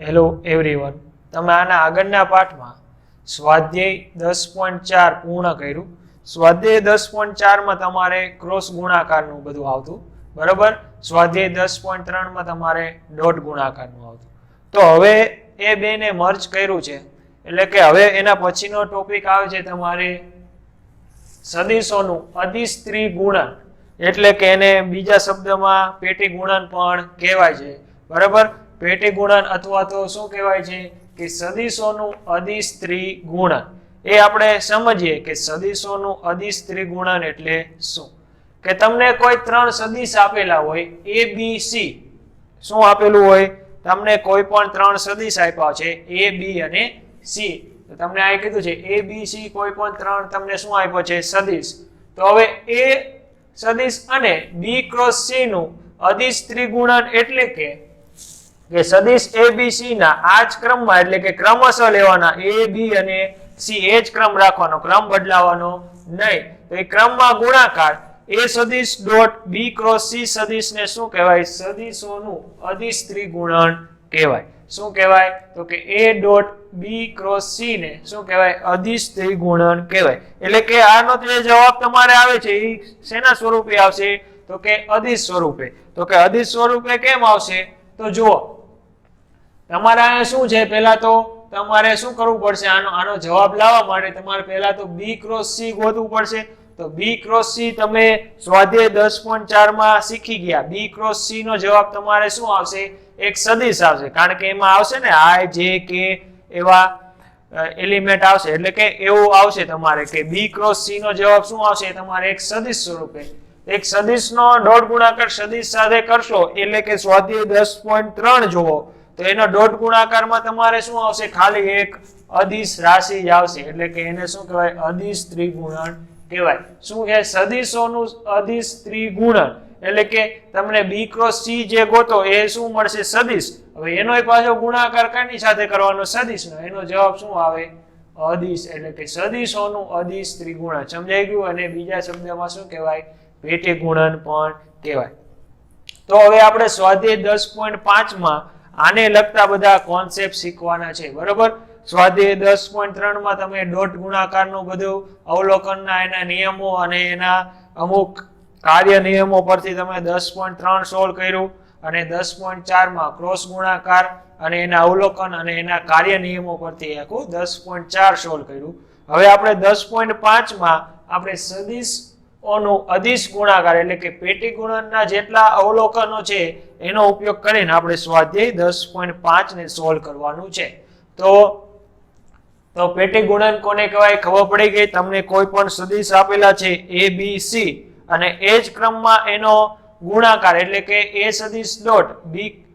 Hello everyone, તમે આના આગળના પાઠમાં સ્વાધ્યાય 10.4 પૂર્ણ કર્યું. સ્વાધ્યાય 10.4માં તમારે ક્રોસ ગુણાકારનું બધું આવતું, બરાબર. સ્વાધ્યાય 10.3માં તમારે ડોટ ગુણાકારનું આવતું. તો હવે એ બેને મર્જ કર્યું છે, એટલે કે હવે એના પછીનો ટોપિક આવે છે તમારે સદિશોનું અધિસ્ત્રી ગુણન, એટલે કે એને બીજા શબ્દમાં પેટી ગુણન પણ કહેવાય છે, બરાબર. પેટી ગુણન અથવા તો શું કહેવાય છે કે સદિશોનું અધિસ્ત્રી ગુણન. એ આપણે સમજીએ કે સદિશોનું અધિસ્ત્રી ગુણન એટલે શું. કે તમને કોઈ ત્રણ સદિશ આપેલા હોય a b c. શું આપેલું હોય? તમને કોઈ પણ ત્રણ સદિશ આપ્યા છે a b અને c. તો તમને આ કીધું છે a b c કોઈ પણ ત્રણ તમને શું આપ્યો છે? સદિશ. તો હવે a સદિશ અને b ક્રોસ c નું અધિસ્ત્રી ગુણન એટલે કે સદિશ abc ના આ જ ક્રમમાં, એટલે કે ક્રમશઃ લેવાના a b અને c, એ જ ક્રમ રાખવાનો, ક્રમ બદલાવાનો નહીં. તો એ ક્રમમાં ગુણાકાર a સદિશ ડોટ b ક્રોસ c સદિશને શું કહેવાય? સદિશોનું અધિસ્ત્રી ગુણન કહેવાય. શું કહેવાય? તો કે a dot b cross c ને શું કહેવાય? અધિસ્ત્રી ગુણન કહેવાય. એટલે કે આનો જે જવાબ તમારે આવે છે એ શેના સ્વરૂપે આવશે? તો કે અધિશ સ્વરૂપે. તો કે અધિશ સ્વરૂપે કેમ આવશે? તો જુઓ, તમારે અહીંયા શું છે, પહેલા તો તમારે શું કરવું પડશે? આનો જવાબ લાવવા માટે તમારે પહેલા તો b ક્રોસ c ગોતવું પડશે. તો b ક્રોસ c તમે સ્વાધ્યાય 10.4 માં શીખી ગયા. b ક્રોસ c નો જવાબ તમારે શું આવશે? એક સદિશ આવશે, કારણ કે એમાં આવશે ને i j k એવા એલિમેન્ટ આવશે, એટલે કે એવું આવશે તમારે કે b ક્રોસ c નો જવાબ શું આવશે? તમારે એક સદિશ સ્વરૂપે. એક સદિશનો ડોટ ગુણાકાર સદિશ સાથે કરશો, એટલે કે સ્વાધ્યાય 10.3 જોવો તો એનો ડોટ ગુણાકારમાં તમારે શું આવશે? ખાલી એક અધિશ રાશિ જ આવશે, એટલે કે એને શું કહેવાય? અધિસ્ત્રી ગુણન કહેવાય. શું છે? સદિશોનું અધિસ્ત્રી ગુણન, એટલે કે તમને b ક્રોસ c જે ગોતો એ શું મળશે? સદિશ. હવે એનો પાછો ગુણાકાર કની સાથે કરવાનો? સદિશનો. એનો જવાબ શું આવે? અધિશ. એટલે કે સદિશોનું અધિસ્ત્રી ગુણન. સમજાઈ ગયું? અને બીજા શબ્દમાં શું કહેવાય? પેટી ગુણન પણ કહેવાય. તો હવે આપણે સ્વાધ્યાય 10.5 માં આને લગતા બધા કોન્સેપ્ટ શીખવાના છે, બરોબર. સ્વાધ્યાય 10.3 માં તમે ડોટ ગુણાકારનું બધું અવલોકનના એના નિયમો અને એના અમુક કાર્ય નિયમો પરથી તમે 10.3 સોલ્વ કર્યું, અને 10.4 માં ક્રોસ ગુણાકાર અને એના અવલોકન અને એના કાર્ય નિયમો પરથી આખું 10.4 સોલ્વ કર્યું. હવે આપણે 10.5 માં આપણે સદિશોનું અધિશ ગુણાકાર, એટલે કે પેટી ગુણનના જેટલા અવલોકનો છે એનો ઉપયોગ કરીને આપણે સ્વાધ્યાય 10.5 ને સોલ્વ કરવાનું છે. તો પેટી ગુણન કોને કહેવાય? ખબર પડી ગઈ. તમને કોઈ પણ સદિશ આપેલા છે a b c અને એ જ ક્રમમાં એનો ગુણાકાર, એટલે કે a સદિશ ડોટ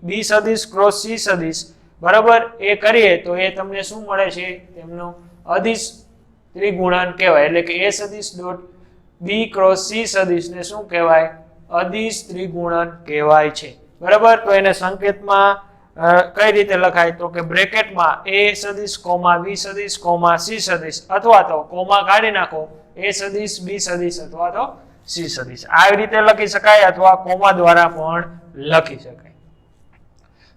b સદિશ ક્રોસ c સદિશ, બરાબર, એ કરીએ તો એ તમને શું મળે છે? તેમનું અધિસ્ત્રી ગુણન કહેવાય. એટલે કે a સદિશ ડોટ b ક્રોસ c સદિશને શું કહેવાય? અધિસ્ત્રી ગુણન કહેવાય છે, બરાબર. તો એને સંકેતમાં કઈ રીતે લખાય? તો કે બ્રેકેટમાં a સદિશ કોમા b સદિશ કોમા c સદિશ, અથવા તો કોમા કાઢી નાખો a સદિશ b સદિશ અથવા તો c સદિશ. આવી રીતે લખી શકાય, અથવા કોમા દ્વારા પણ લખી શકાય,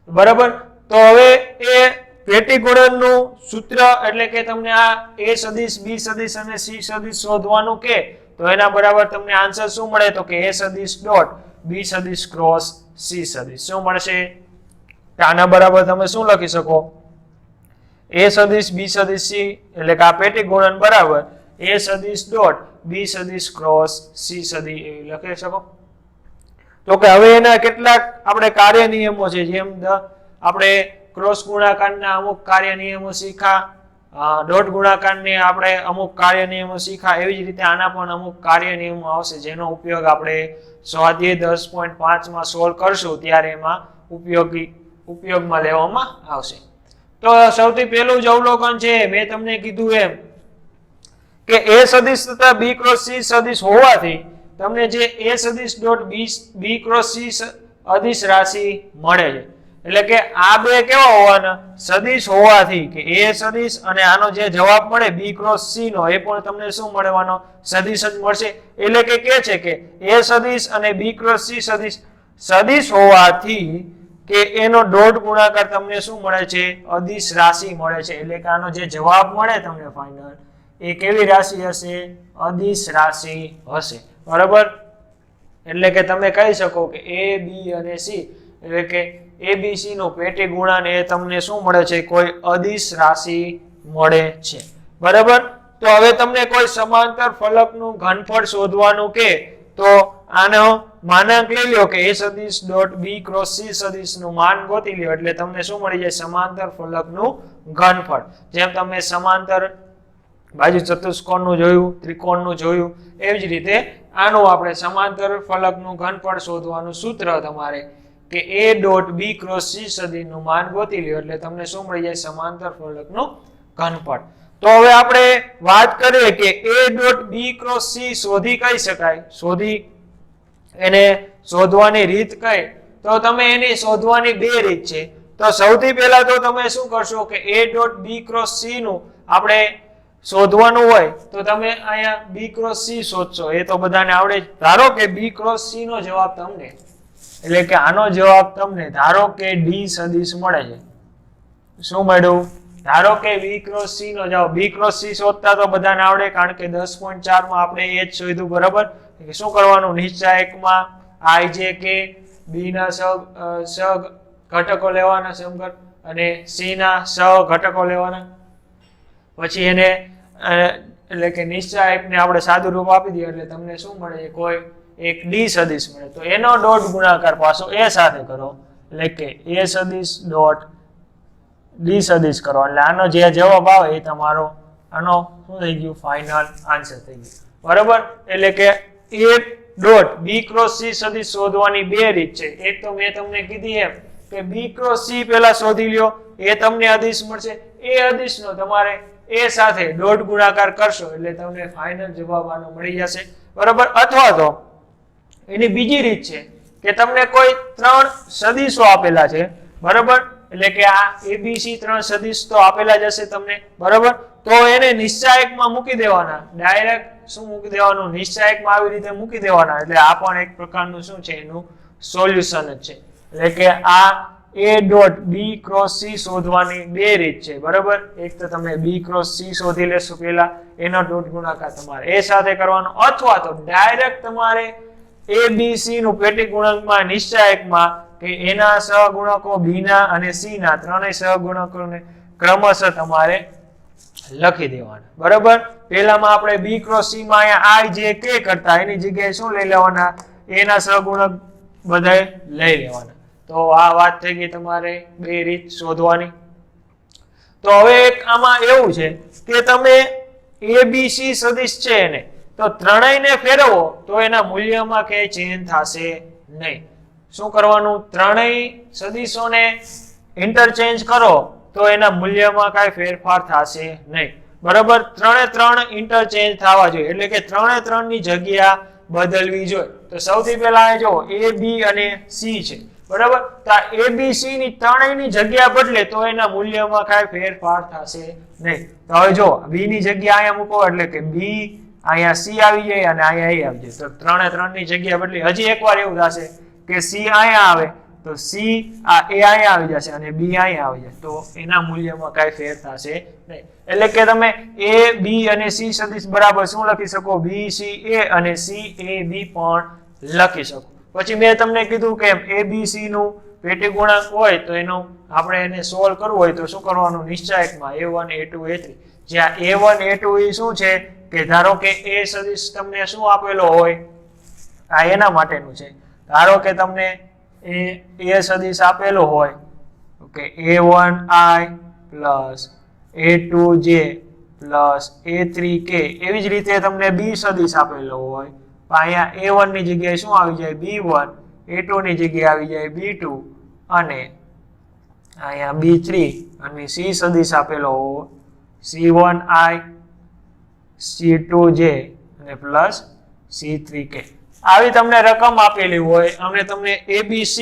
બરાબર. તો હવે એ પેટી ગુણનનું સૂત્ર, એટલે કે તમને આ a સદિશ b સદિશ અને c સદિશ શોધવાનું કે તો એના બરાબર તમને આન્સર શું મળે? તો કે a સદિશ ડોટ b સદિશ ક્રોસ c સદિશ. શું મળશે? આના બરાબર તમે શું લખી શકો? a સદિશ b સદિશ c, એટલે કે આ પેટી ગુણન બરાબર a સદિશ ડોટ b સદિશ ક્રોસ c સદિશ એવી લખી શકો. તો કે હવે એના કેટલાક આપણે કાર્ય નિયમો છે, જેમ આપણે ક્રોસ ગુણાકારના અમુક કાર્ય નિયમો શીખા, ડોટ ગુણાકારને આપણે અમુક કાર્ય નિયમો શીખા, એવી જ રીતે આના પણ અમુક કાર્ય નિયમો આવશે જેનો ઉપયોગ આપણે સ્વાધ્યાય 10.5 માં સોલ્વ કરશું ત્યારે એમાં ઉપયોગમાં લેવામાં આવશે. તો સૌથી પહેલું જ અવલોકન છે, મેં તમને કીધું એમ કે a સદિશ તથા b ક્રોસ c સદિશ હોવાથી તમને જે a સદિશ ડોટ b ક્રોસ c અધિશ રાશિ મળે છે. એટલે કે આ બે કેવા હોવાના? સદિશ હોવાથી, કે a સદિશ અને આનો જે જવાબ મળે b ક્રોસ c નો, એ પણ તમને શું મળવાનો? સદિશ જ મળશે. એટલે કે છે કે a સદિશ અને b ક્રોસ c સદિશ હોવાથી કે એનો ડોટ ગુણાકાર તમને શું મળે છે? અદિશ રાશિ મળે છે. એટલે કે આનો જે જવાબ મળે તમને ફાઇનલ એ કેવી રાશિ હશે? અદિશ રાશિ હશે. બરાબર? એટલે કે તમે કહી શકો કે A, B અને C એટલે કે ABC નું પેટી ગુણાંક એ તમને શું મળે છે? કોઈ અદિશ રાશિ મળે છે. બરાબર? તો હવે તમને કોઈ સમાંતર ફલકનું ઘનફળ શોધવાનું કે તો આનો માનાંક લઈ લો કે A સદિશ ડોટ B ક્રોસ C સદિશનું માન ગોતી લ્યો એટલે તમને શું મળી જાય? સમાંતર ફલકનું ઘનફળ. જેમ તમે સમાંતર બાજુ ચતુષ્કોણનું જોયું, ત્રિકોણનું જોયું, એવી જ રીતે આનું આપણે સમાંતર ફલકનું ઘનફળ શોધવાનું સૂત્ર તમારે કે A dot B cross C સદિશનું માન ગોતી લ્યો એટલે તમને શું મળી જાય? સમાંતર ફલકનું ઘનફળ. તો હવે આપણે વાત કરીએ કે A dot B cross C શોધી કઈ શકાય? એને શોધવાની રીત કઈ? તો તમે એની શોધવાની બે રીત છે. તો સૌથી પહેલા તો તમે શું કરશો કે A dot B cross C નું આપણે શોધવાનું હોય તો તમે અહીંયા B ક્રોસ C શોધશો. એ તો બધાને આવડે જ. ધારો કે B ક્રોસ C નો જવાબ તમને એટલે કે આનો જવાબ તમને ધારો કે D સદિશ મળે છે. શું મળ્યું? ધારો કે B ક્રોસ C નો જવાબ B ક્રોસ C શોધતા તો બધાને આવડે કારણ કે 10.4 માં આપણે એ જ શોધ્યું. બરાબર? શું કરવાનું? નિશ્ચાયકમાં I J K B ના સહ ઘટકો લેવાના સમઘન અને C ના સહ ઘટકો લેવાના. પછી એને એટલે કે નિશ્ચાયકને આપણે સાદું રૂપ આપી દઈએ એટલે તમને શું મળે? કોઈ એક D સદિશ મળે. તો એનો ડોટ ગુણાકાર પાછો A સાથે કરો એટલે કે A સદિશ ડોટ D સદિશ કરો એટલે આનો જે જવાબ આવે એ તમારો આનો શું થઈ ગયું? ફાઇનલ આન્સર થઈ ગયું. બરાબર? એટલે કે A dot B cross C સદિશ શોધવાની બે રીત છે. એક તો મેં તમને કીધી એમ કે B ક્રોસ C પહેલા શોધી લ્યો એ તમને અદિશ મળશે. એ અદિશનો તમારે એ સાથે ડોટ ગુણાકાર કરશો એટલે તમને ફાઇનલ જવાબ આનો મળી જશે. બરાબર? અથવા તો એની બીજી રીત છે કે તમને કોઈ ત્રણ સદિશો આપેલા છે. બરાબર? એટલે કે આ ABC ત્રણ સદિશ તો આપેલા જ હશે તમને. બરાબર? તો એને નિશ્ચાયકમાં મૂકી દેવાના. ડાયરેક્ટ શું મૂકી દેવાનું? નિશ્ચાયકમાં આવી રીતે મૂકી દેવાના. એટલે આ પણ એક પ્રકારનું શું છે? એનું સોલ્યુશન જ છે. એટલે કે આ A dot B cross C શોધવાની બે રીત છે. બરાબર? એક તો તમે B ક્રોસ C શોધી લેશો પહેલા એનો ડોટ ગુણાકાર તમારે એ સાથે કરવાનો અથવા તો ડાયરેક્ટ તમારે ABC નું પેટી ગુણાંકમાં નિશ્ચાયકમાં કે એના સહગુણકો B ના અને C ના ત્રણેય સહગુણકોને ક્રમશઃ તમારે લખી દેવાના. બરાબર? પહેલામાં આપણે B ક્રોસ C માં અહીંયા I J K કરતા એની જગ્યાએ શું લઈ લેવાના? એના સહગુણક બધાય લઈ લેવાના. તો આ વાત થઈ ગઈ તમારે બે રીત શોધવાની. તો હવે એક આમાં એવું છે કે તમે ABC સદિશ છે એને તો ત્રણેયને ફેરવો તો એના મૂલ્યમાં કઈ ચેન્જ થશે નહીં. શું કરવાનું? ત્રણેય સદિશોને ઇન્ટરચેન્જ કરો તો એના મૂલ્યમાં કઈ ફેરફાર થશે નહીં. બરાબર? ત્રણે ત્રણ ઇન્ટરચેન્જ થવા જોઈએ એટલે કે ત્રણે ત્રણ ની જગ્યા બદલવી જોઈએ. તો સૌથી પહેલા જો A B અને C છે. બરાબર? તો ABC ની ત્રણેયની જગ્યા બદલે તો એના મૂલ્યમાં કઈ ફેરફાર થશે નહીં. તો હવે જો B ની જગ્યા અહીંયા મૂકો એટલે કે B અહીંયા C આવી જાય અને અહીંયા A આવી જાય. તો ત્રણે ત્રણ ની જગ્યા બદલી. હજી એકવાર એવું થશે કે C અહીંયા આવે તો C આ A અહીંયા આવી જશે અને B અહીંયા આવી જાય તો એના મૂલ્યમાં કઈ ફેર થશે નહીં. એટલે કે તમે A B અને C સદિશ બરાબર શું લખી શકો? B C A અને C A B પણ લખી શકો. પછી મેં તમને કીધું કે ABC નું પેટી ગુણાંક હોય તો એનું આપણે એને સોલ્વ કરવું હોય તો શું કરવાનું? નિશ્ચાયકમાં A1 A2 A3 જ્યાં A1 A2 એ શું છે કે ધારો કે A સદિશ તમને શું આપેલો હોય? આ એના માટેનું છે. ધારો કે તમને A સદિશ આપેલો હોય okay A1I plus A2J plus A3K એવી જ રીતે તમને B સદિશ આપેલો હોય અહીંયા A1 ની જગ્યાએ શું આવી જાય? B1 A2 ની જગ્યાએ આવી જાય B2 અને અહીંયા B3 અને C સદિશ આપેલો હોય C1I C2J અને પ્લસ C3K આવી તમને રકમ આપેલી હોય અને તમને ABC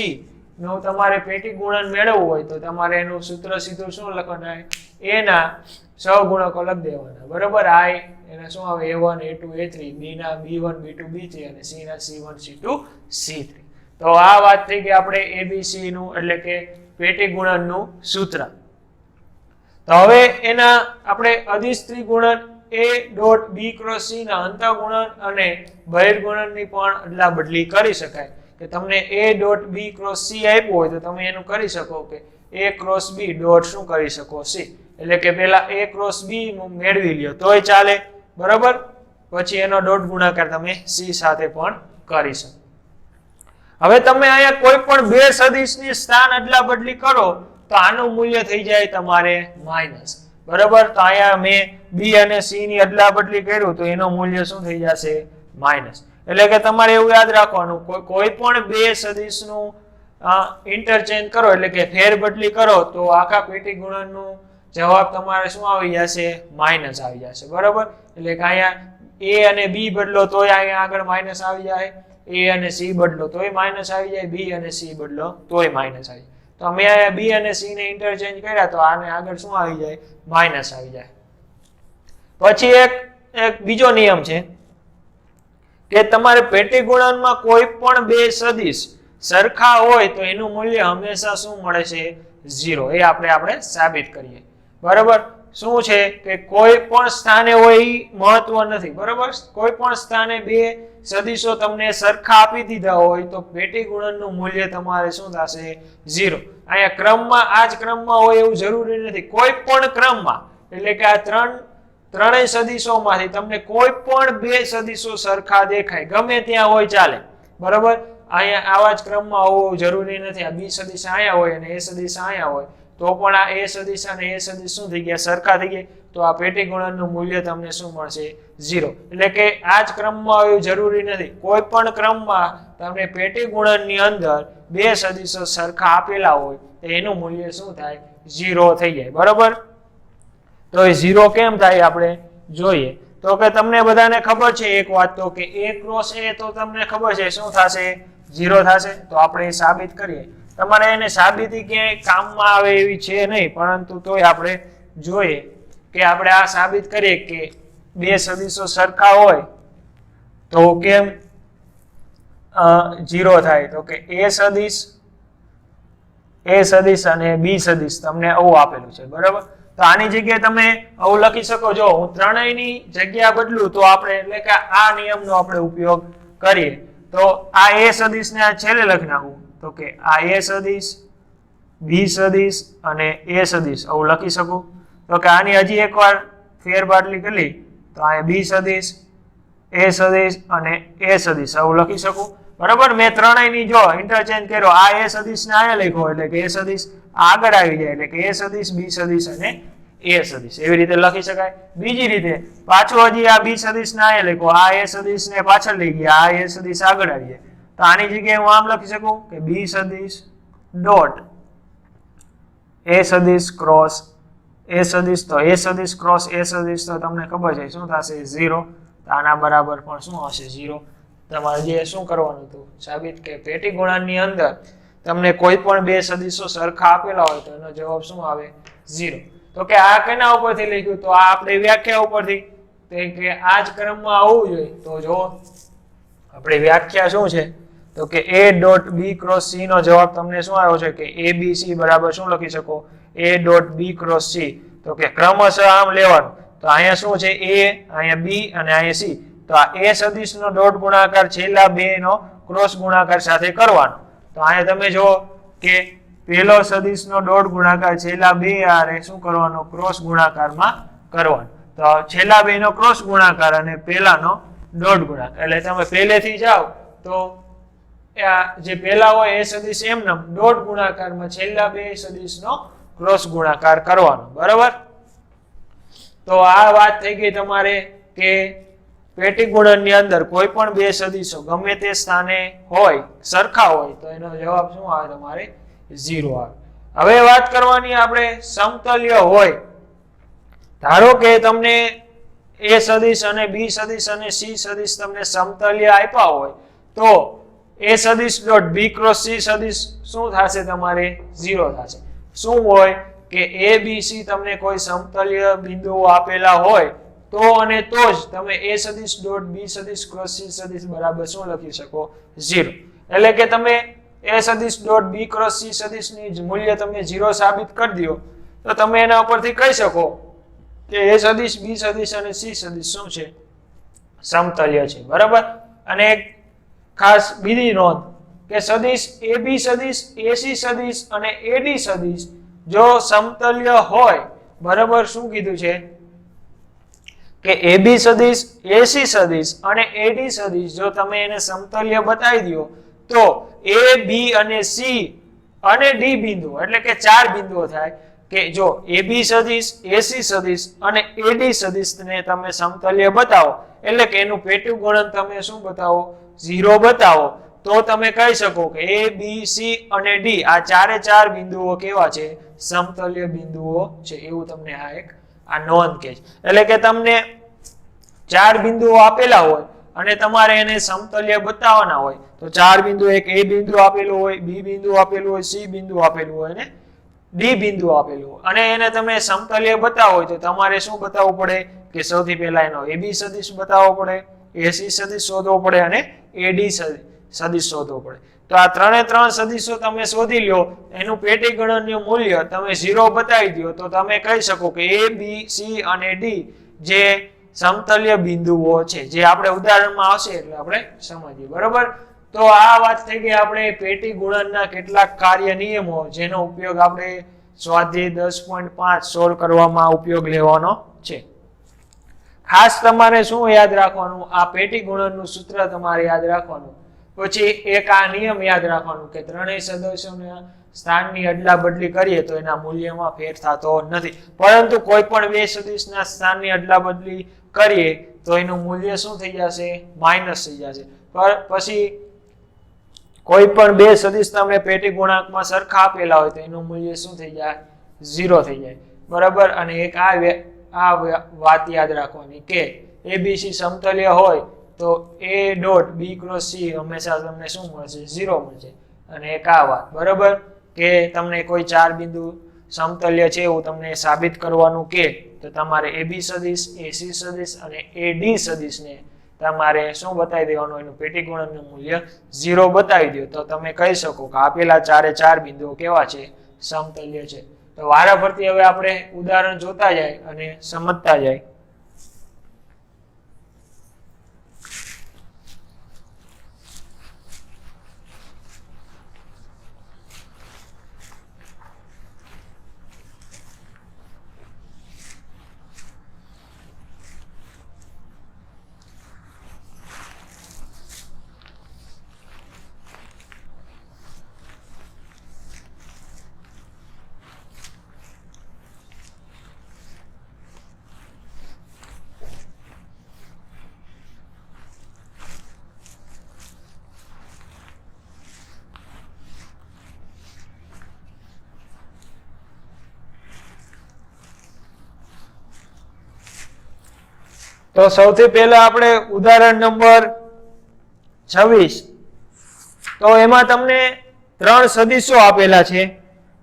નું તમારે પેટી ગુણન મેળવવું હોય તો તમારે એનું સૂત્ર સીધું શું લખવાનું? A ના સહગુણકો લખી દેવાના. બરાબર? I એના શું આવે? A1 A2 A3 B ના B1 B2 B3 અને C ના C1 C2 C3. તો આ વાત થઈ ગઈ આપણે એબીસી નું એટલે કે પેટી ગુણનનું સૂત્ર. તો હવે એના આપણે અદિશ ત્રિગુણન A dot B cross C ના અંતઃગુણન અને બહિર્ગુણનની પણ અદલા બદલી કરી શકાય. કે તમને A dot B cross C આપ્યું હોય તો તમે એનું કરી શકો કે A ક્રોસ B ડોટ શું કરી શકો C, એટલે કે પહેલા A ક્રોસ B નું મેળવી લ્યો તોય ચાલે, બરાબર. પછી એનો ડોટ ગુણાકાર તમે C સાથે પણ કરી શકો. હવે તમે અહીંયા કોઈ પણ બે સદિશની સ્થાન અદલા બદલી કરો તો આનું મૂલ્ય થઈ જાય તમારે માઇનસ, બરાબર. તો અહીંયા મેં B અને C ની અદલા બદલી કર્યું તો એનું મૂલ્ય શું થઈ જશે માઇનસ. એટલે કે તમારે એવું યાદ રાખવાનું કોઈ પણ બે સદિશનું ઇન્ટરચેન્જ કરો એટલે કે ફેર બદલી કરો તો આખા પેટી ગુણનનું જવાબ તમારે શું આવી જશે માઇનસ આવી જશે, બરાબર. એટલે કે અહીંયા A અને B બદલો તોય અહીંયા આગળ માઇનસ આવી જાય, A અને C બદલો તોય માઇનસ આવી જાય, B અને C બદલો તોય માઇનસ આવી જાય. તો અમે અહીંયા B અને C ને ઇન્ટરચેન્જ કર્યા તો આને આગળ શું આવી જાય માઇનસ આવી જાય. પછી એક બીજો નિયમ છે કે તમારે પેટી ગુણનમાં કોઈ પણ બે સદિશ સરખા હોય તો એનું મૂલ્ય હંમેશા શું મળે છે 0. એ આપણે સાબિત કરીએ, બરાબર. શું છે કે કોઈ પણ સ્થાને હોય એ મહત્વ નથી, બરાબર. કોઈ પણ સ્થાને બે સદિશો તમને સરખા આપી દીધા હોય તો પેટી ગુણનનું મૂલ્ય તમારે શું થશે 0. અહીંયા ક્રમમાં આ જ ક્રમમાં હોય એવું જરૂરી નથી, કોઈ પણ ક્રમમાં, એટલે કે આ ત્રણેય સદિશોમાંથી તમને કોઈ પણ બે સદિશો સરખા દેખાય ગમે ત્યાં હોય ચાલે, બરાબર. અહીંયા આવા જ ક્રમમાં હોવું જરૂરી નથી. આ B સદિશ અહીંયા હોય અને A સદિશ અહીંયા હોય તો પણ આ A સદિશ અને A સદિશ શું થઈ ગયા સરખા થઈ ગયા, તો આ પેટી ગુણનનું મૂલ્ય તમને શું મળશે 0. એટલે કે આ જ ક્રમમાં હોવું જરૂરી નથી, કોઈ પણ ક્રમમાં તમને પેટી ગુણનની અંદર બે સદિશો સરખા આપેલા હોય તો એનું મૂલ્ય શું થાય 0 થઈ જાય, બરાબર. તો એ 0 કેમ થાય આપણે જોઈએ. તો કે તમને બધાને ખબર છે એક વાત તો કે A ક્રોસ A તો તમને ખબર છે શું થશે 0 થશે. તો આપણે એ સાબિત કરીએ. તમારે એને સાબિતી ક્યાંય કામમાં આવે એવી છે નહીં, પરંતુ તોય આપણે જોઈએ કે આપણે આ સાબિત કરીએ કે બે સદિશો સરખા હોય તો કેમ 0 થાય. તો કે A સદિશ અને B સદિશ તમને આવું આપેલું છે, બરાબર. તો આની જગ્યાએ તમે આવું લખી શકો. જો હું ત્રણેયની જગ્યા બદલું તો આપણે એટલે કે આ નિયમનો આપણે ઉપયોગ કરીએ તો આ A સદિશને આ છેલ્લે લખી નાખું. તો કે આ A સદિશ, B સદિશ અને A સદિશ આવું લખી શકું. તો કે આની હજી એકવાર ફેરબદલી કરી તો આ B સદિશ, A સદિશ અને A સદિશ આવું લખી શકું, બરાબર. મેં ત્રણેયની જો ઇન્ટરચેન્જ કર્યો, આ A સદિશને અહીંયા લખ્યો એટલે કે A સદિશ આગળ આવી જાય એટલે કે A સદિશ, B સદિશ અને A સદિશ એવી રીતે લખી શકાય. બીજી રીતે પાછું હજી આ B સદિશને અહીંયા લખ્યો, આ A સદિશને પાછળ લઈ ગયા, આ A સદિશ આગળ આવી જાય તો આની જગ્યાએ હું આમ લખી શકું કે B સદિશ ડોટ A સદિશ ક્રોસ A સદિશ. તો A સદિશ ક્રોસ A સદિશ તો તમને ખબર છે શું થશે 0. તો આના બરાબર પણ શું હશે 0. તમારે જે શું કરવાનું હતું સાબિત કે પેટી ગુણનની અંદર તમને કોઈ પણ બે સદિશો સરખા આપેલા હોય તો એનો જવાબ શું આવે 0. તો કે આ કેના ઉપરથી લખ્યું તો આ આપણે વ્યાખ્યા ઉપરથી કે આ જ ક્રમમાં આવવું જોઈએ. તો જો આપણે વ્યાખ્યા શું છે તો કે A dot B cross C નો જવાબ તમને શું આવ્યો છે કે ABC બરાબર શું લખી શકો A dot B cross C. તો કે ક્રમશઃ આમ લેવાનું. તો અહીંયા શું છે A, અહીંયા B અને અહીંયા C. તો આ A સદિશનો ડોટ ગુણાકાર છેલ્લા બે નો ક્રોસ ગુણાકાર સાથે કરવાનો. તો અહીંયા તમે જો કે પહેલો સદિશનો ડોટ ગુણાકાર છેલ્લા બે આરે શું કરવાનો ક્રોસ ગુણાકારમાં કરવાનો. તો છેલ્લા બે નો ક્રોસ ગુણાકાર અને પહેલાનો ડોટ ગુણાકાર. એટલે તમે પહેલેથી જાઓ તો જે પહેલા હોય એ સદિશ એમને ડોટ ગુણાકારમાં છેલ્લા બે સદિશનો ક્રોસ ગુણાકાર કરવાનો, બરાબર. તો આ વાત થઈ ગઈ તમારે કે પેટી ગુણનની અંદર કોઈ પણ બે સદિશો ગમે તે સ્થાને હોય સરખા હોય તો એનો જવાબ શું આવે તમારે 0 આવે. હવે વાત કરવાની આપણે સમતલ્ય હોય. ધારો કે તમને A સદિશ અને B સદિશ અને C સદિશ તમને સમતલ્ય આપ્યા હોય તો A સદિશ ડોટ B ક્રોસ C સદિશ શું થશે તમારે 0 થશે. શું હોય કે A B C તમને કોઈ સમતલ્ય બિંદુઓ આપેલા હોય તો અને તો જ તમે A સદિશ ડોટ B સદિશ ક્રોસ C સદિશ બરાબર શું લખી શકો 0. એટલે કે તમે એ સદિશ ડોટ બી ક્રોસ સી સદિશની મૂલ્ય તમે 0 સાબિત કરી દો તો તમે એના ઉપરથી કહી શકો કે એ સદિશ બી સદિશ અને સી સદિશ શું છે, સમતલ્ય છે. બરાબર. અને ખાસ બીજી નોંધ કે સદિશ AB સદિશ AC સદિશ અને AD સદિશ જો સમતલ્ય હોય, બરાબર, શું કીધું છે કે AB સદિશ AC સદિશ અને AD સદિશ જો તમે એને સમતલ્ય બતાવી દો તો A B અને C અને D બિંદુ એટલે કે 4 બિંદુઓ થાય કે જો AB સદિશ AC સદિશ અને AD સદિશને તમે સમતલ્ય બતાવો એટલે કે એનું પેટીવ ગુણન તમે શું બતાવો, 0 બતાવો, તો તમે કહી શકો કે A B C અને D આ ચારે ચાર બિંદુઓ કેવા છે, સમતલ્ય બિંદુઓ છે. એવું તમને આ નોંધ કહે છે. એટલે કે તમને 4 બિંદુઓ આપેલા હોય અને તમારે એને સમતલ્ય બતાવવાના હોય તો 4 બિંદુ, એક A બિંદુ આપેલું હોય, B બિંદુ આપેલું હોય, C બિંદુ આપેલું હોય અને D બિંદુ આપેલું હોય અને એને તમે સમતલ્ય બતાવો હોય તો તમારે શું બતાવવું પડે કે સૌથી પહેલા એનો AB સદિશ બતાવવો પડે, AC સદિશ શોધવો પડે અને AD સદિશ શોધવો પડે. તો આ ત્રણે ત્રણ સદિશો તમે શોધી લ્યો, એનું પેટી ગણનનું મૂલ્ય તમે 0 બતાવી દો તો તમે કહી શકો કે A B C અને D જે સમતલ્ય બિંદુઓ છે, જે આપણે ઉદાહરણમાં આવશે એટલે આપણે સમજીએ. બરોબર. તો આ વાત થઈ ગઈ આપણે પેટી ગુણનના કેટલાક કાર્ય નિયમો જેનો ઉપયોગ આપણે સ્વાધ્યાય 10.5 સોલ્વ કરવામાં ઉપયોગ લેવાનો છે. ખાસ તમારે શું યાદ રાખવાનું, આ પેટી ગુણનનું સૂત્ર તમારે યાદ રાખવાનું. પછી એક આ નિયમ યાદ રાખવાનું કે ત્રણેય સદસ્યોના સ્થાનની અદલા બદલી કરીએ તો એના મૂલ્યમાં ફેર થતો નથી, પરંતુ કોઈ પણ બે સદિશના સ્થાનની અદલા બદલી કરીએ તો એનું મૂલ્ય શું થઈ જશે, માઇનસ થઈ જશે. પછી કોઈ પણ બે સદિશ તમને પેટી ગુણાંકમાં સરખા આપેલા હોય તો એનું મૂલ્ય શું થઈ જાય, 0 થઈ જાય. બરાબર. અને એક આ વાત યાદ રાખવાની કે ABC સમતલ્ય હોય તો A dot B cross C હંમેશા તમને શું મળશે, 0 મળશે. અને એક આ વાત, બરાબર, કે તમને કોઈ 4 બિંદુ સમતલ્ય છે એવું તમને સાબિત કરવાનું કે તો તમારે AB સદિશ, AC સદિશ અને AD સદિશને તમારે શું બતાવી દેવાનું, એનું પેટી ગુણનનું મૂલ્ય 0 બતાવી દો તો તમે કહી શકો કે આપેલા ચારે ચાર બિંદુઓ કેવા છે, સમતલ્ય છે. તો વારા ફરતી હવે આપણે ઉદાહરણ જોતા જાય અને સમજતા જાય. તો સૌથી પહેલા આપણે ઉદાહરણ નંબર 26, તો એમાં તમને ત્રણ સદિશો આપેલા છે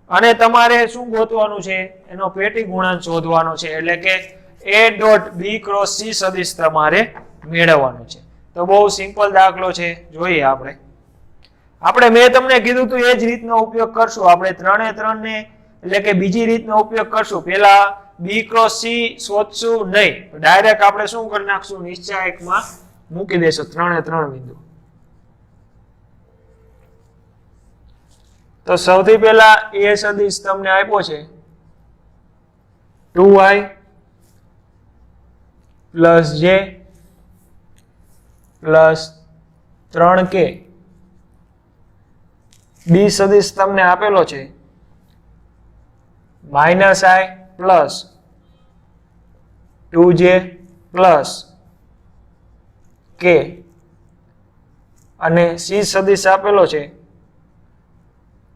અને તમારે શું ગોતવાનું છે, એનો પેટી ગુણાંક શોધવાનો છે. એટલે કે A dot B cross C સદિશ તમારે મેળવવાનો છે. તો બહુ સિમ્પલ દાખલો છે, જોઈએ આપણે મેં તમને કીધું હતું એ જ રીતનો ઉપયોગ કરશું. આપણે ત્રણે ત્રણને એટલે કે બીજી રીતનો ઉપયોગ કરશું. પેલા B ક્રોસ C શોધશું નહીં, ડાયરેક્ટ આપણે શું કરી નાખશું, નિશ્ચાયકમાં મૂકી દેશું ત્રણે ત્રણ બિંદુ. તો સૌથી પહેલા A સદિશ તમને આપ્યો છે 2y plus j plus 3k. B સદિશ તમને આપેલો છે minus i plus 2j plus k અને C સદિશ આપેલો છે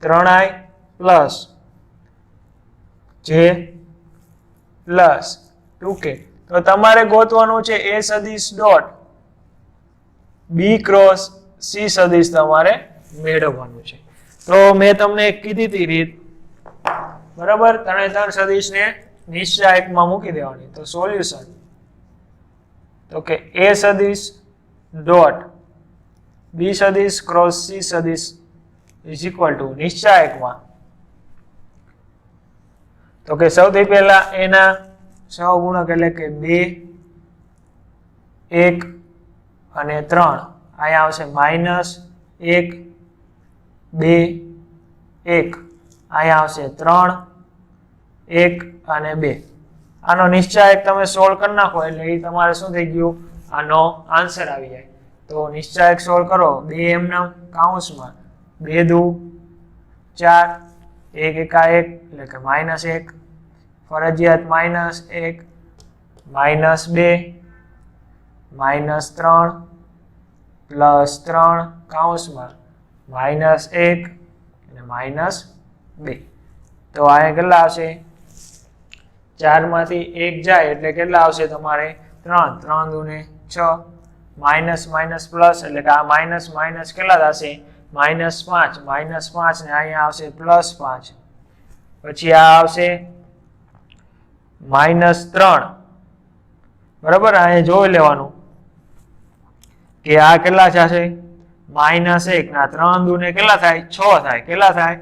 3i plus j plus 2k. તો તમારે ગોતવાનું છે A સદિશ ડોટ B ક્રોસ C સદિશ તમારે મેળવવાનું છે. તો મેં તમને કીધી હતી રીત, બરાબર, ત્રણે ત્રણ સદિશને નિશ્ચાયકમાં મૂકી દેવાની. તો સોલ્યુશન તો કે A સદિશ ડોટ બી સદિશ ક્રોસ સી સદિશ ઇઝ ઇક્વલ ટુ નિશ્ચાયકમાં તો કે સૌથી પહેલા એના સહગુણક એટલે કે 2 1 અને 3 અહીંયા આવશે -1 2 1 અહીંયા આવશે 3 1 અને 2 આનો નિશ્ચાયક તમે સોલ્વ કરી નાખો એટલે એ તમારે શું થઈ ગયું આનો આન્સર આવી જાય તો નિશ્ચાયક સોલ્વ કરો 2 એમના કૌંસમાં 2 દુ 4 1 એકા 1 એટલે કે -1 ફરજિયાત -1 -2 -3 +3 કૌંસમાં -1 અને -2 તો આ કેટલા આવશે 4 માંથી 1 જાય એટલે કેટલા આવશે તમારે 3 3 દુ ને 6 માઇનસ માઇનસ પ્લસ એટલે કે આ માઇનસ માઇનસ કેટલા થશે -5 -5 ને અહીંયા આવશે +5 પછી આ આવશે -3 બરાબર અહીંયા જોઈ લેવાનું કે આ કેટલા થશે -1 ના 3 દુ ને કેટલા થાય 6 થાય કેટલા થાય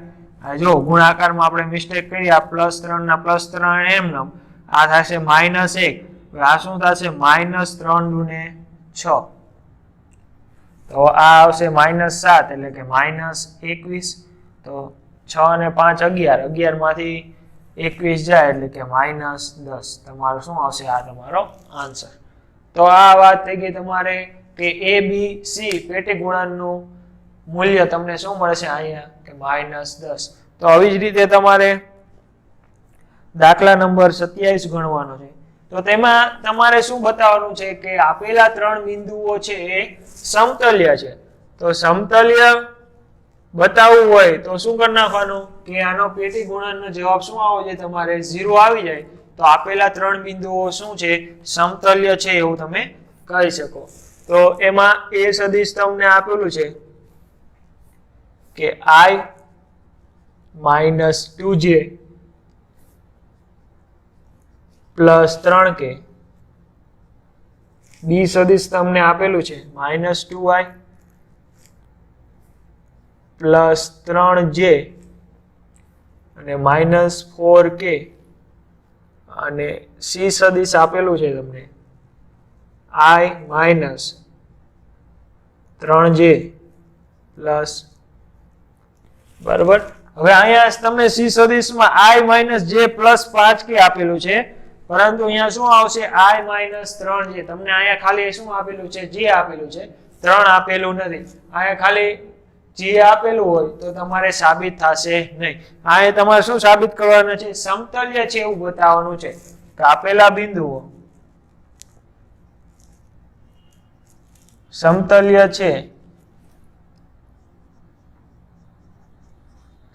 જો ગુણાકારમાં આપણે મિસ્ટેક કરી આ +3 ના +3 એમ નમ આ થશે -1 આ શું થશે -3 દુ ને 6 તો આ આવશે -7 એટલે કે -21 તો 6 અને 5 11 11 માંથી 21 જાય એટલે કે -10 તમારો શું આવશે આ તમારો આન્સર તો આ વાત થઈ ગઈ તમારે કે a b c પેટી ગુણાંકનું મૂલ્ય તમને શું મળશે અહીંયા કે -10 તો આવી જ રીતે તમારે દાખલા નંબર 27 ગણવાનો છે તો તેમાં તમારે શું બતાવવાનું છે કે આપેલા 3 બિંદુઓ છે એ સમતલ્ય છે તો સમતલ્ય બતાવવું હોય તો શું કરી નાખવાનું કે આનો પેટી ગુણાંકનો જવાબ શું આવવો જોઈએ તમારે 0 આવી જાય તો આપેલા 3 બિંદુઓ શું છે સમતલ્ય છે એવું તમે કહી શકો તો એમાં a સદિશ તમને આપેલું છે કે I - 2j + 3k b સદિશ તમને આપેલું છે -2i + 3j અને -4k અને c સદિશ આપેલું છે તમને I - 3j પ્લસ બરાબર હવે અહીંયા તમને c સદિશમાં I - j + 5k આપેલું છે પરંતુ અહીંયા શું આવશે I - 3j તમને અહીંયા ખાલી શું આપેલું છે j આપેલું છે 3 આપેલું નથી અહીંયા ખાલી j આપેલું હોય તો તમારે સાબિત થશે નહીં અહીંયા તમારે શું સાબિત કરવાનું છે સમતલ્ય છે એવું બતાવવાનું છે કે આપેલા બિંદુઓ સમતલ્ય છે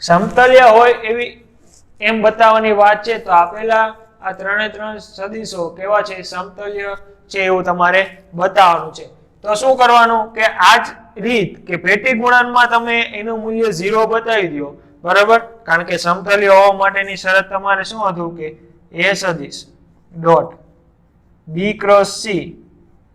સમતલ્ય હોય એવી એમ બતાવવાની વાત છે તો આપેલા આ 3 સદિશો કેવા છે સમતલ્ય છે એવું તમારે બતાવવાનું છે તો શું કરવાનું કે આ જ રીત કે પેટી ગુણાંકમાં તમે એનું મૂલ્ય 0 બતાવી દો બરાબર કારણ કે સમતલ્ય હોવા માટેની શરત તમારે શું હતું કે a સદિશ ડોટ b ક્રોસ c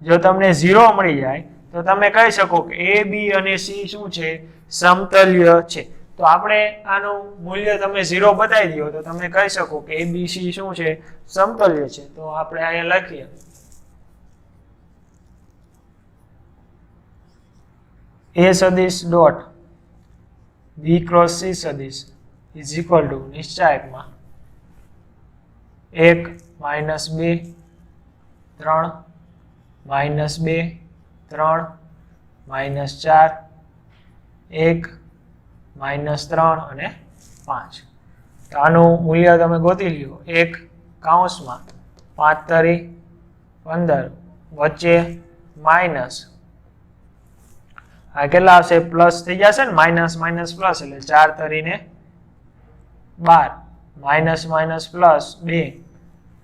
જો તમને 0 મળી જાય તો તમે કહી શકો કે a b અને c શું છે સમતલ્ય છે તો આપણે આનું મૂલ્ય તમે 0 બતાવી દો તો તમે કહી શકો કે a b c શું છે સમતલ્ય છે તો આપણે અહીંયા લખીએ a સદિશ ડોટ b ક્રોસ c સદિશ ઇઝ ઇક્વલ ટુ નિશ્ચાયકમાં 1 - 2 3 -2 3 -4 1 -3 અને 5 તો આનું મૂલ્ય તમે ગોતી લ્યો 1 કૌંસમાં 5 તરી 15 વચ્ચે માઇનસ આ કેટલા આવશે પ્લસ થઈ જશે ને માઇનસ માઇનસ પ્લસ એટલે 4 તરીને 12 માઇનસ માઇનસ પ્લસ 2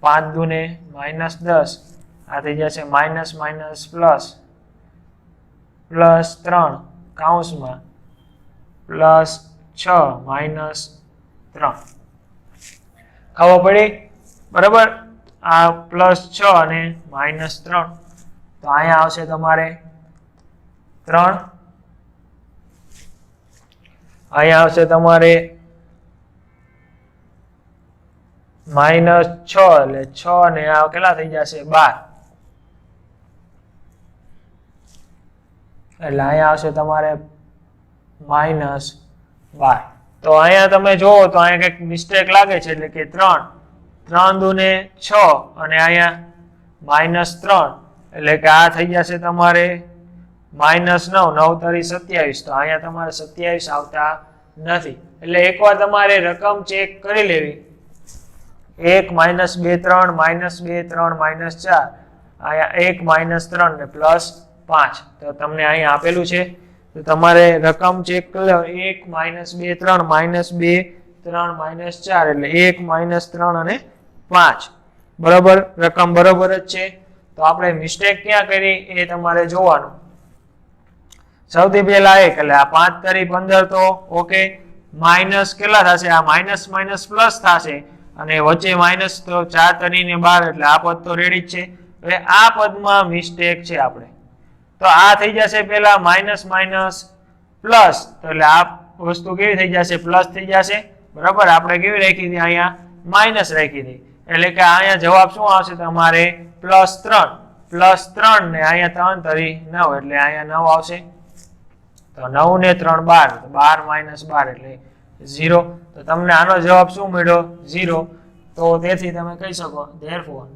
5 દુને -10 આ થઈ જશે માઇનસ માઇનસ પ્લસ +3 કૌંસમાં +6 -3 ખબર પડી બરાબર આ +6 અને -3 તો અહીંયા આવશે તમારે 3 અહીંયા આવશે તમારે -6 એટલે 6 ને આ કેટલા થઈ જશે 12 એટલે અહીંયા આવશે તમારે -12 તો અહીંયા તમે જોવો તો અહીંયા કંઈક મિસ્ટેક લાગે છે એટલે કે 3 દુને 6 અને અહીંયા -3 એટલે કે આ થઈ જશે તમારે -9 9 તરી 27 તો અહીંયા તમારે 27 આવતા નથી એટલે એકવાર તમારે રકમ ચેક કરી લેવી 1 -2 3 -2 3 -4 અહીંયા 1 -3 ને +5 તો તમને અહીંયા આપેલું છે તો તમારે રકમ ચેક કરી લો 1 -2 3 -2 3 -4 એટલે 1 -3 અને 5 બરાબર રકમ બરાબર જ છે તો આપણે મિસ્ટેક ક્યાં કરી એ તમારે જોવાનું સૌથી પહેલા 1 એટલે આ 5 તરી 15 તો ઓકે માઈનસ કેટલા થશે આ માઈનસ માઈનસ પ્લસ થશે અને વચ્ચે માઈનસ તો 4 તરી ને 12 એટલે આ પદ તો રેડી જ છે હવે આ પદમાં મિસ્ટેક છે આપણે તો આ થઈ જશે પહેલા માઈનસ માઈનસ પ્લસ તો એટલે આ વસ્તુ કેવી થઈ જશે પ્લસ થઈ જશે બરાબર આપણે કેવી રાખી હતી અહીંયા માઈનસ રાખી હતી એટલે કે અહીંયા જવાબ શું આવશે તમારે +3 ને અહીંયા 3 તરી 9 એટલે અહીંયા 9 આવશે તો 9 ને 3 12 12 - 12 એટલે 0 તો તમને આનો જવાબ શું મળ્યો 0 તો તેથી તમે કહી શકો therefore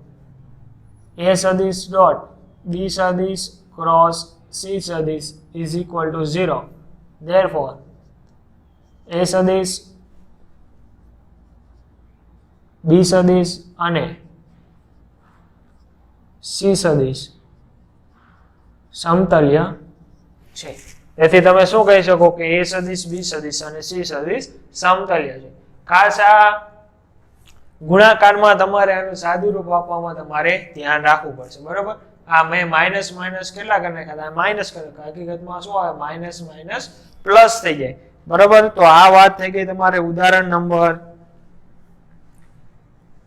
a સદિશ ડોટ b સદિશ ક્રોસ c સદિશ is equal to 0 therefore a સદિશ b સદિશ અને c સદિશ સમતલ્ય છે તેથી તમે શું કહી શકો કે a સદિશ b સદિશ અને c સદિશ સમતલ્ય છે ખાસ આ ગુણાકારમાં તમારે આનું સાદું રૂપ આપવામાં તમારે ધ્યાન રાખવું પડશે બરાબર આ મેં માઈનસ માઈનસ કેટલા કરી નાખ્યા માઈનસ કર્યો હકીકતમાં શું આવે માઈનસ માઈનસ પ્લસ થઈ જાય બરાબર તો આ વાત થઈ ગઈ તમારે ઉદાહરણ નંબર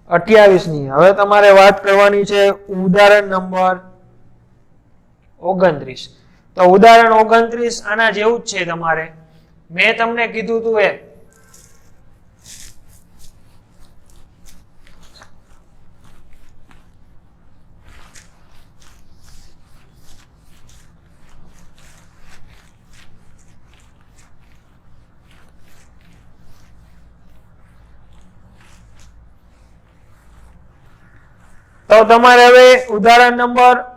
28 ની હવે તમારે વાત કરવાની છે ઉદાહરણ નંબર 29 તો ઉદાહરણ 29 આના જેવું જ છે તમારે મેં તમને કીધું તું એ તો તમારે હવે ઉદાહરણ નંબર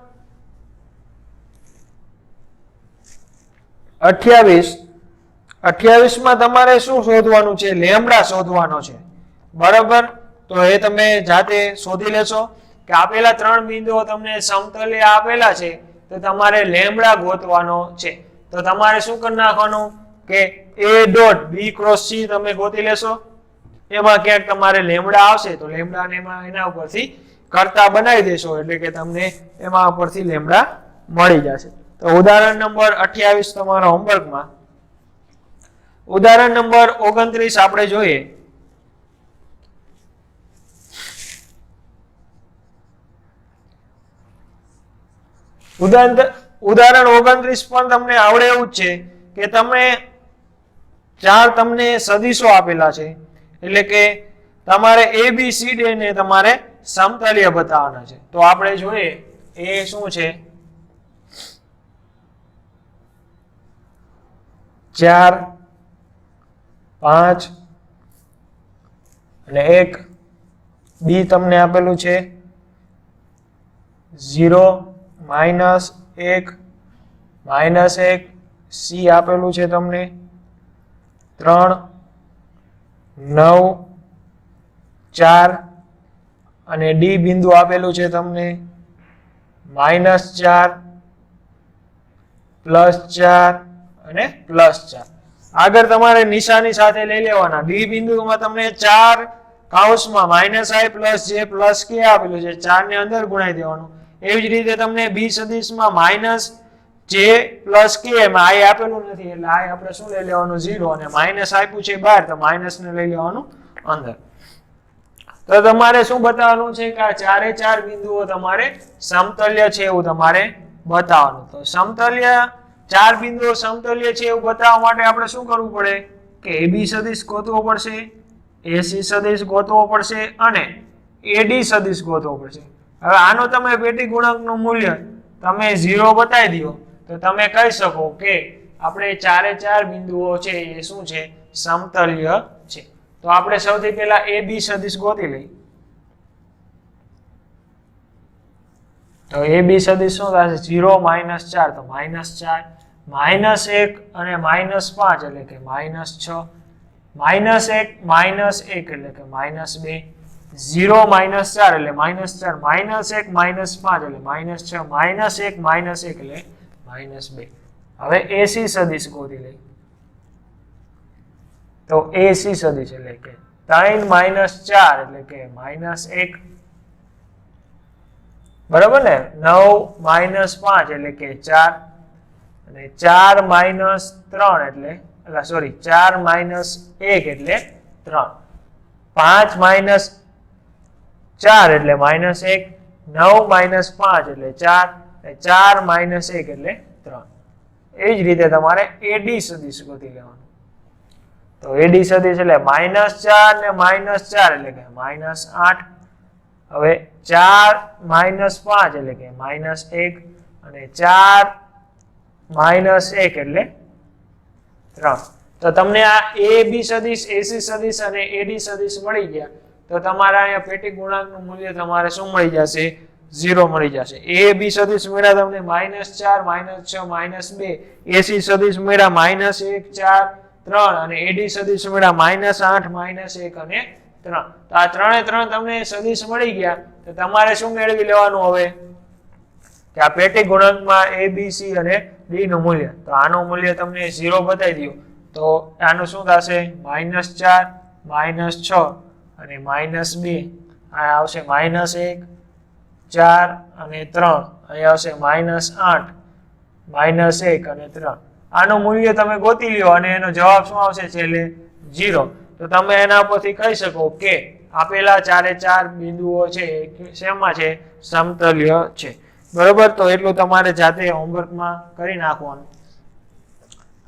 28 માં તમારે શું શોધવાનું છે લેમ્બડા શોધવાનો છે બરાબર તો એ તમે જાતે શોધી લેશો કે આપેલા 3 બિંદુઓ તમને સમતલે આપેલા છે તો તમારે લેમ્બડા ગોતવાનો છે તો તમારે શું કરી નાખવાનું કે a dot b cross c તમે ગોતી લેશો એમાં ક્યાંક તમારે લેમ્બડા આવશે તો લેમ્બડા ને એના ઉપરથી કરતા બનાવી દેશો એટલે કે તમને એમાં ઉપરથી લેમ્બડા મળી જશે તો ઉદાહરણ નંબર 28 તમારા હોમવર્કમાં ઉદાહરણ નંબર 29 આપણે જોઈએ ઉદાહરણ 29 પણ તમને આવડે એવું જ છે કે તમે 4 તમને સદિશો આપેલા છે એટલે કે તમારે a b c d ને તમારે સમતલ્ય બતાવવાના છે તો આપણે જોઈએ એ શું છે 4 5 અને 1 b તમને આપેલું છે 0 -1 -1 c આપેલું છે તમને 3 9 4 અને ડી બિંદુ આપેલું છે તમને -4 +4 અને +4 આગળ તમારે નિશાની સાથે લઈ લેવાના ડી બિંદુમાં તમને 4 કૌંસમાં -i + j + k આપેલું છે 4 ને અંદર ગુણાઈ દેવાનું એવી જ રીતે તમને બી સદિશમાં -j + k માં i આપેલું નથી એટલે i આપણે શું લઈ લેવાનું 0 અને માઈનસ આપ્યું છે બહાર તો માઈનસ ને લઈ લેવાનું અંદર તો તમારે શું બતાવવાનું છે કે આ 4 બિંદુઓ તમારે સમતલ્ય છે એવું તમારે બતાવવાનું તો સમતલ્ય 4 બિંદુઓ સમતલ્ય છે એવું બતાવવા માટે આપણે શું કરવું પડે કે AB સદિશ ગોતવો પડશે, AC સદિશ ગોતવો પડશે અને AD સદિશ ગોતવો પડશે. હવે આનો તમે પેટી ગુણાંકનું મૂલ્ય તમે 0 બતાવી દો તો તમે કહી શકો કે આપણે ચારે ચાર બિંદુઓ છે એ શું છે, સમતલ્ય છે. તો આપણે સૌથી પહેલા AB સદિશ ગોતી લઈએ. તો AB સદિશ શું થશે, 0 -4 તો -4, -1 અને -5 એટલે કે -6, -1 -1 એટલે કે -2, 0 -4 એટલે -4, -1 -5 એટલે -6, -1 -1 એટલે -2. હવે AC સદિશ ગોતી લઈએ. તો AC સદિશ એટલે કે 3 - 4 એટલે કે -1, બરાબર ને, 9 - 5 એટલે કે 4 અને 4 - 3 એટલે સોરી 4 - 1 એટલે 3, 5 - 4 એટલે -1, 9 - 5 એટલે 4 અને 4 - 1 એટલે 3. એ જ રીતે તમારે AD સદિશ ગોતી લેવાનું. તો AD સદિશ એટલે -4 ને -4 એટલે કે -8. હવે 4 - 5 એટલે કે -1 અને 4 - 1 એટલે 3. તો તમને આ AB સદિશ, AC સદિશ અને AD સદિશ મળી ગયા. તો તમારા અહીંયા પેટી ગુણાંકનું મૂલ્ય તમારે શું મળી જશે, 0 મળી જશે. AB સદિશ મળ્યા તમને -4 -6 -2, AC સદિશ મળ્યા -1 4 3 અને AD સદિશ મળ્યા -8 -1 અને 3. તો આ ત્રણે ત્રણ તમને સદિશ મળી ગયા. તો તમારે શું મેળવી લેવાનું હવે કે આ પેટી ગુણાંકમાં A, B, C અને D નું મૂલ્ય. તો આનું મૂલ્ય તમને 0 બતાવી દો તો આનું શું થશે, -4 -6 અને -2, આ આવશે -1 4 અને 3, અહીં આવશે -8 -1 અને 3. આનું મૂલ્ય તમે ગોતી લ્યો અને એનો જવાબ શું આવશે છેલ્લે, 0. તો તમે એના પરથી કહી શકો કે આપેલા ચારે ચાર બિંદુઓ છે શેમાં છે, સમતલ્ય છે. બરોબર. તો એટલું તમારે જાતે હોમવર્કમાં કરી નાખવાનું.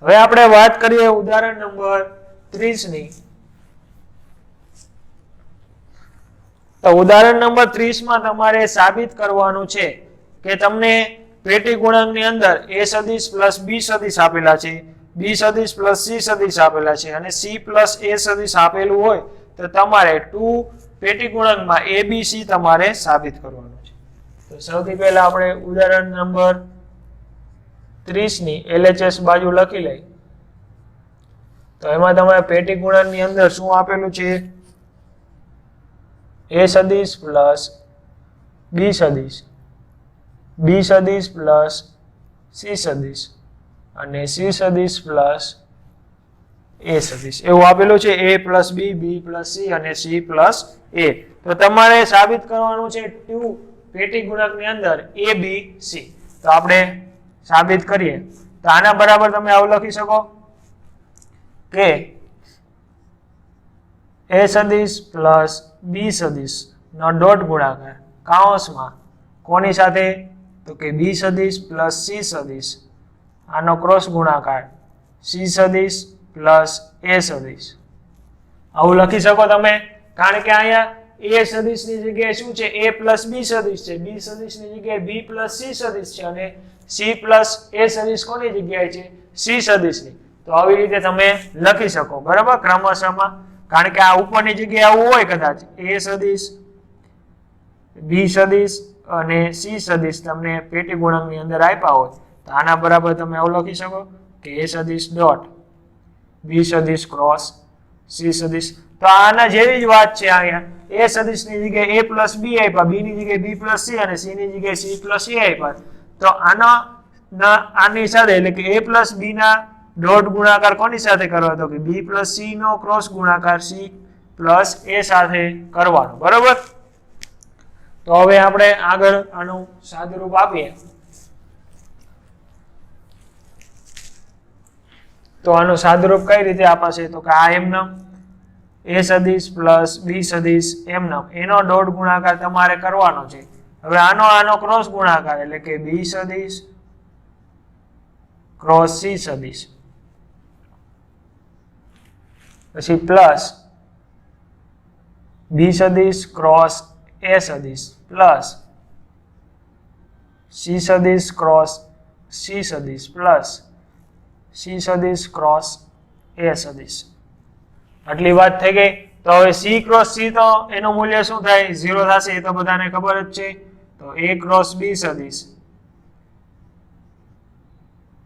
હવે આપણે વાત કરીએ ઉદાહરણ નંબર 30 ની. તો ઉદાહરણ નંબર 30 માં તમારે સાબિત કરવાનું છે કે તમને પેટી ગુણાંકની અંદર A સદિશ પ્લસ B સદિશ આપેલા છે, B સદિશ પ્લસ C સદિશ આપેલા છે અને C પ્લસ A સદિશ આપેલું હોય તો તમારે 2 પેટી ગુણાંકમાં ABC તમારે સાબિત કરવાનું છે. તો સૌથી પહેલા આપણે ઉદાહરણ નંબર 30 ની LHS બાજુ લખી લઈએ. તો એમાં તમારે પેટી ગુણાંકની અંદર શું આપેલું છે, A સદિશ પ્લસ B સદિશ, B સદિશ પ્લસ C સદિશ અને C સદિશ પ્લસ A સદિશ એવું આપેલું છે. A plus B, B plus C અને C પ્લસ A. તો તમારે સાબિત કરવાનું છે 2 પેટી ગુણાંકની અંદર A, B, C. તો આપણે સાબિત કરીએ. તો આના બરાબર તમે આવું લખી શકો કે A સદિશ પ્લસ B સદિશ નો ડોટ ગુણાકાર કૌંસમાં કોની સાથે, તો કે B સદિશ પ્લસ C સદિશ, આનો ક્રોસ ગુણાકાર C સદિશ પ્લસ A સદિશ. આવું લખી શકો તમે. કારણ કે અહીંયા A સદિશની જગ્યાએ શું છે, A પ્લસ B સદિશ છે, B સદિશની જગ્યાએ B પ્લસ C સદિશ છે અને C પ્લસ A સદિશ કોની જગ્યાએ છે, C સદિશની. તો આવી રીતે તમે લખી શકો. બરાબર, ક્રમશઃમાં. કારણ કે આ ઉપરની જગ્યાએ આવું હોય કદાચ A સદિશ, B સદિશ અને C સદિશ તમને પેટી ગુણાંકની અંદર આપ્યા હોય તો આના બરાબર તમે આવું લખી શકો કે A સદિશ ડોટ B સદિશ ક્રોસ C સદિશ. તો આના જેવી જ વાત છે. અહીંયા A સદિશની જગ્યાએ A પ્લસ B આપ્યા, B ની જગ્યાએ B પ્લસ C અને C ની જગ્યાએ C પ્લસ A આપ્યા. તો આની સાથે એટલે કે A પ્લસ B ના ડોટ ગુણાકાર કોની સાથે કરવા, તો કે B પ્લસ C નો ક્રોસ ગુણાકાર C પ્લસ A સાથે કરવાનો. બરોબર. તો હવે આપણે આગળ આનું સાદુરૂપ આપીએ. તો આનું સાદુરૂપ કઈ રીતે આપાશે, તો કે આ એમનામ A સદિશ પ્લસ B સદિશ એમનામ એનો ડોટ ગુણાકાર તમારે કરવાનો છે. હવે આનો ક્રોસ ગુણાકાર એટલે કે B સદિશ ક્રોસ C સદિશ પછી પ્લસ બી સદિશ ક્રોસ એ સદિશ પ્લસ સી સદિશ ક્રોસ સી સદિશ પ્લસ સી સદિશ ક્રોસ એ સદિશ. આટલી વાત થઈ ગઈ. તો હવે સી ક્રોસ સી તો એનું મૂલ્ય શું થાય? 0 થશે. એ તો બધાને ખબર જ છે. તો એ ક્રોસ બી સદિશ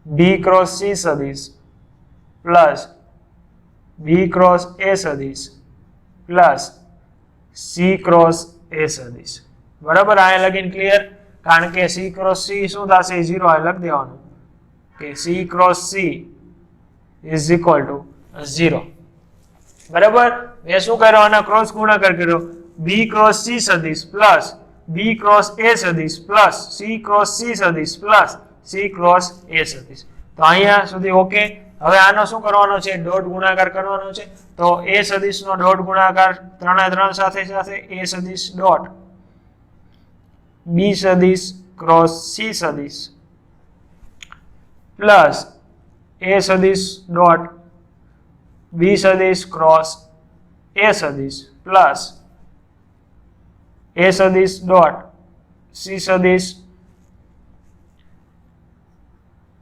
બી ક્રોસ સી સદિશ પ્લસ બી ક્રોસ એ સદિશ પ્લસ સી ક્રોસ એ સદિશ. બરાબર? આ લગીન ક્લિયર? કારણ કે સી ક્રોસ સી શું થશે? 0. આ લખી દેવાનું કે C cross she is equal to 0. બરાબર? મેં શું કર્યો? આના ક્રોસ ગુણાકાર કર્યો. બી ક્રોસ સી સદિશ પ્લસ બી ક્રોસ એ સદિશ પ્લસ સી ક્રોસ સી સદિશ પ્લસ સી ક્રોસ એ સદિશ. તો અહીંયા સુધી ઓકે. હવે આનો શું કરવાનો છે? ડોટ ગુણાકાર કરવાનો છે. તો એ સદિશનો ડોટ ગુણાકાર 3 સાથે સાથે એ સદિશ ડોટ બી સદિશ ક્રોસ સી સદિશ પ્લસ એ સદિશ ડોટ બી સદિશ ક્રોસ એ સદિશ પ્લસ એ સદિશ ડોટ સી સદિશ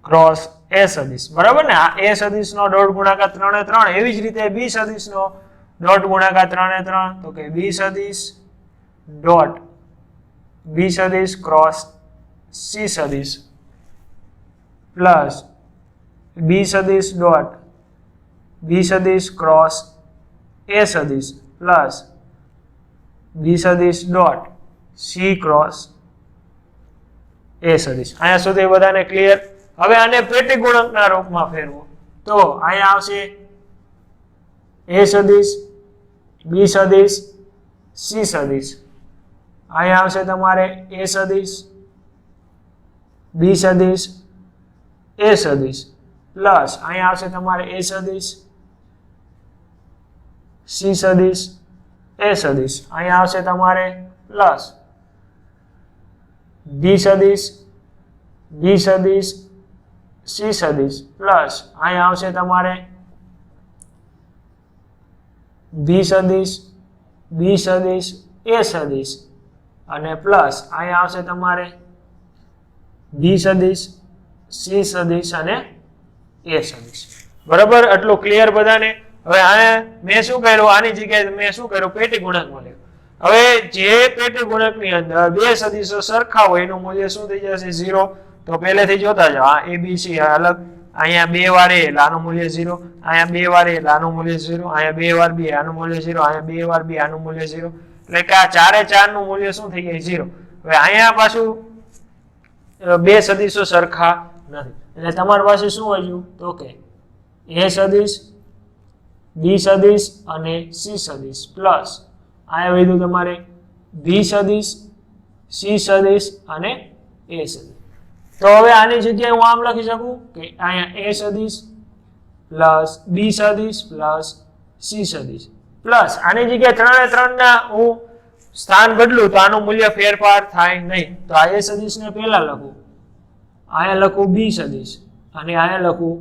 ક્રોસ એ સદિશ. બરાબર ને? આ એ સદિશનો ડોટ ગુણાકાર 3 એવી જ રીતે બી સદિશનો ડોટ ગુણાકાર 3 તો કે બી સદિશ ડોટ બી સદિશ ક્રોસ સી સદિશ પ્લસ બી સદિશ ડોટ બી સદિશ ક્રોસ એ સદિશ પ્લસ બી સદિશ ડોટ સી ક્રોસ એ સદિશ. અહીંયા સુધી બધાને ક્લિયર? હવે આને પેટી ગુણકના રૂપમાં ફેરવો. તો અહીંયા આવશે એ સદિશ બી સદિશ સી સદિશ. અહીંયા આવશે તમારે એ સદિશ બી સદિશ એ સદિશ પ્લસ અહીંયા આવશે તમારે એ સદિશ સી સદિશ એ સદિશ. અહીંયા આવશે તમારે પ્લસ બી સદિશ બી સદિશ સી સદિશ પ્લસ અહીંયા આવશે તમારે બી સદિશ બી સદિશ એ સદિશ અને પ્લસ અહીંયા આવશે તમારે બી સદિશ સી સદિશ અને એ સદિશ. બરાબર? આટલું ક્લિયર બધાને? હવે આને મેં શું કર્યું? આની જગ્યાએ મેં શું કર્યું? પેટી ગુણકમાં લેવું. હવે જે પેટી ગુણકની અંદર બે સદિશો સરખા હોય એનું મૂલ્ય શું થઈ જશે? 0. તો પહેલેથી જોતા જાઓ. આ એ બી સી અલગ. અહીંયા 2 વાર એ એટલે આનું મૂલ્ય 0. અહીંયા 2 વાર એ એટલે આનું મૂલ્ય 0. અહીંયા 2 વાર બી આનું મૂલ્ય 0. અહીંયા 2 વાર બી આનું મૂલ્ય 0. એટલે કે આ 4 નું મૂલ્ય શું થઈ જાય? 0. હવે અહીંયા પાછું બે સદિશો સરખા નથી એટલે તમારી પાસે શું વધ્યું? તો કે એ સદિશ બી સદિશ અને સી સદિશ પ્લસ અહીંયા વધ્યું તમારે બી સદિશ સી સદિશ અને એ સદિશ. તો હવે આની જગ્યાએ હું આમ લખી શકું કે અહીંયા એ સદિશ પ્લસ બી સદિશ પ્લસ સી સદિશ પ્લસ આની જગ્યાએ 3 ના હું સ્થાન બદલું તો આનું મૂલ્ય ફેરફાર થાય નહીં. તો આ એ સદિશને પહેલા લખું, અહીંયા લખું બી સદિશ અને અહીંયા લખું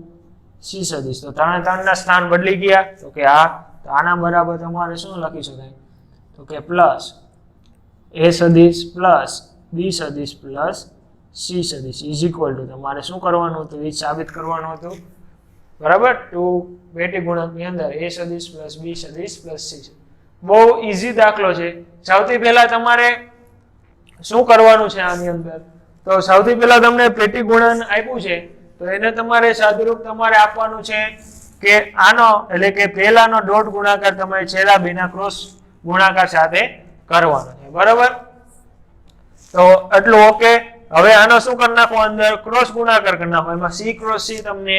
સી સદિશ. તો 3 ના સ્થાન બદલી ગયા. તો કે આ તો આના બરાબર તમારે શું લખી શકાય? તો કે પ્લસ એ સદિશ પ્લસ બી સદિશ પ્લસ સી સદિશ ઇઝ ઇક્વલ ટુ તમારે શું કરવાનું હતું? એ સાબિત કરવાનું હતું. બરાબર? ટુ પેટી ગુણકની અંદર એ સદિશ પ્લસ બી સદિશ પ્લસ સી. બહુ ઈઝી દાખલો છે. સૌથી પહેલા તમારે શું કરવાનું છે આની અંદર? તો સૌથી પહેલા તમને પેટી ગુણન આપ્યું છે તો એને તમારે સાદુરૂપ તમારે આપવાનું છે કે આનો એટલે કે પહેલાનો ડોટ ગુણાકાર તમારે છેલ્લા બેના ક્રોસ ગુણાકાર સાથે કરવાનો છે. બરાબર? તો એટલું ઓકે. હવે આનો શું કરી નાખો? અંદર ક્રોસ ગુણાકાર કરી નાખો. એમાં સી ક્રોસ સી તમને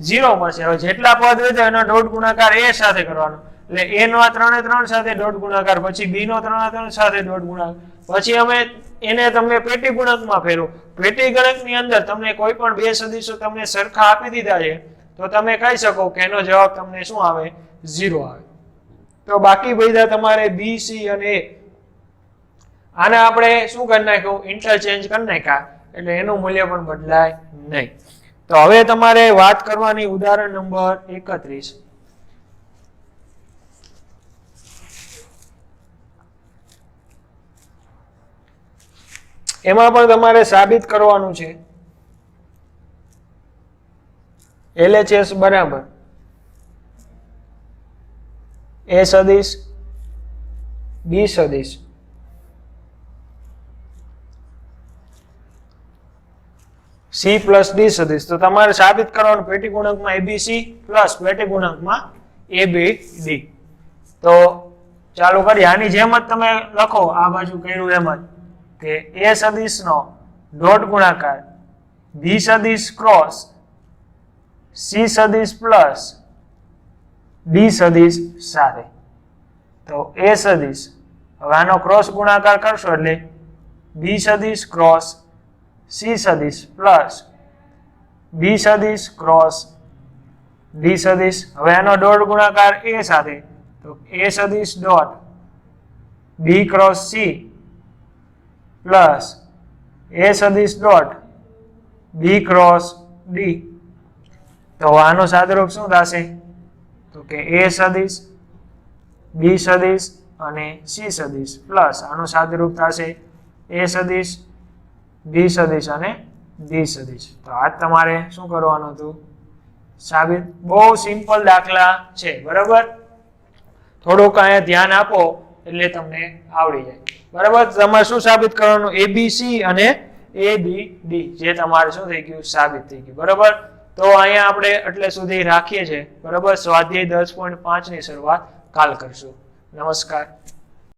0 મળશે. હવે જેટલા પદ હોય તો એનો ડોટ ગુણાકાર એ સાથે કરવાનો. એટલે એ નો 3 સાથે ડોટ ગુણાકાર, પછી બી નો 3 સાથે ડોટ ગુણાકાર, પછી અમે એને તમે પેટી ગુણકમાં ફેરવો. પેટી ગુણકની અંદર તમને કોઈ પણ બે સદિશો તમને સરખા આપી દીધા છે તો તમે કહી શકો કે એનો જવાબ તમને શું આવે? 0 આવે. તો બાકી બધા તમારે બી સી અને એ આને આપણે શું કરી નાખ્યું? ઇન્ટરચેન્જ કરી નાખ્યા એટલે એનું મૂલ્ય પણ બદલાય નહીં. તો હવે તમારે વાત કરવાની ઉદાહરણ નંબર 31. એમાં પણ તમારે સાબિત કરવાનું છે LHS બરાબર A સદિશ B સદિશ C પ્લસ D સદિશ. તો તમારે સાબિત કરવાનું પેટી ગુણાંકમાં ABC પ્લસ પેટી ગુણાંકમાં ABD. તો ચાલુ કરીએ. આની જેમ જ તમે લખો આ બાજુ કર્યું એમ જ કે A સદિશનો ડોટ ગુણાકાર B સદિશ ક્રોસ C સદિશ પ્લસ D સદિશ સાથે. તો A સદિશ હવે આનો ક્રોસ ગુણાકાર કરશો એટલે B સદિશ ક્રોસ C સદિશ પ્લસ B સદિશ ક્રોસ D સદિશ. હવે આનો ડોટ ગુણાકાર A સાથે તો A સદિશ dot B cross C plus A સદિશ ડોટ B ક્રોસ D. તો આનો સાદુરૂપ શું થશે? તો કે A સદિશ B સદિશ અને C સદિશ પ્લસ આનો સાદુરૂપ થશે A સદિશ B સદિશ અને D સદિશ. તો આ તમારે શું કરવાનું હતું? સાબિત. બહુ સિમ્પલ દાખલા છે બરાબર. થોડુંક અહીંયા ધ્યાન આપો એટલે તમને આવડી જાય બરાબર. તમારે શું સાબિત કરવાનું? ABC અને ABD જે તમારે શું થઈ ગયું? સાબિત થઈ ગયું બરાબર. તો અહીંયા આપણે એટલે સુધી રાખીએ છીએ બરાબર. સ્વાધ્યાય 10.5 ની શરૂઆત કાલ કરશું. નમસ્કાર.